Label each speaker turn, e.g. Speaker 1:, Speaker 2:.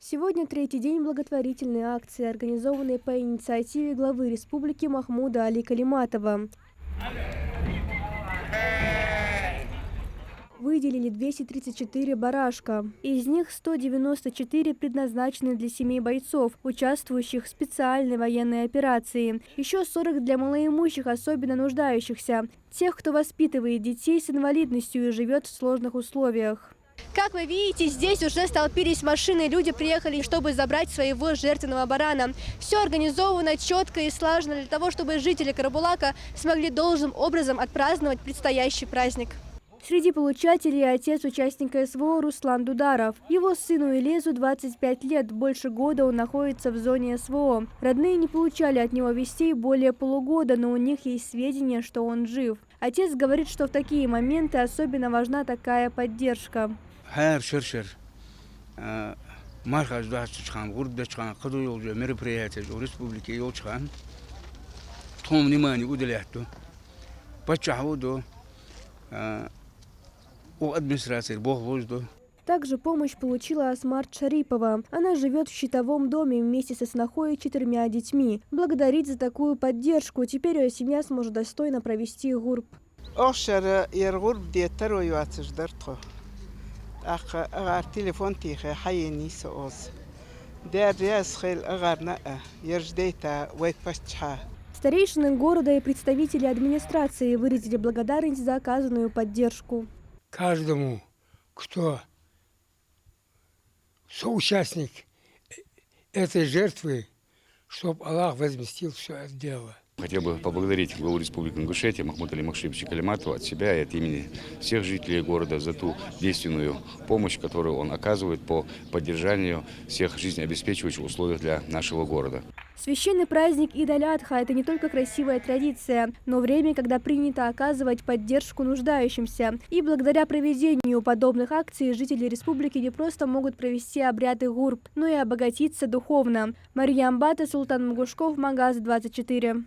Speaker 1: Сегодня третий день благотворительной акции, организованной по инициативе главы республики Махмуда Али Калиматова. Выделили 234 барашка. Из них 194 предназначены для семей бойцов, участвующих в специальной военной операции. Еще 40 для малоимущих, особенно нуждающихся. Тех, кто воспитывает детей с инвалидностью и живет в сложных условиях. Как вы видите, здесь уже столпились машины, люди приехали, чтобы забрать своего жертвенного барана. Все организовано четко и слаженно для того, чтобы жители Карабулака смогли должным образом отпраздновать предстоящий праздник. Среди получателей отец участника СВО Руслан Дударов. Его сыну Элезу 25 лет, больше года он находится в зоне СВО. Родные не получали от него вестей более полугода, но у них есть сведения, что он жив. Отец говорит, что в такие моменты особенно важна такая поддержка. Также помощь получила Асмарт Шарипова. Она живет в щитовом доме вместе со снохой и 4 детьми. Благодарит за такую поддержку. Теперь ее семья сможет достойно провести гурб. Старейшины города и представители администрации выразили благодарность за оказанную поддержку.
Speaker 2: Каждому, кто соучастник этой жертвы, чтобы Аллах возместил все это дело.
Speaker 3: Хотел бы поблагодарить главу Республики Ингушетия Махмуда Али Махшибовича Калиматова от себя и от имени всех жителей города за ту действенную помощь, которую он оказывает по поддержанию всех жизнеобеспечивающих условий для нашего города.
Speaker 1: Священный праздник Ид-аль-Адха – это не только красивая традиция, но время, когда принято оказывать поддержку нуждающимся. И благодаря проведению подобных акций жители республики не просто могут провести обряды гурб, но и обогатиться духовно. Мария Амбата, Султан Магушков, Магаз 24.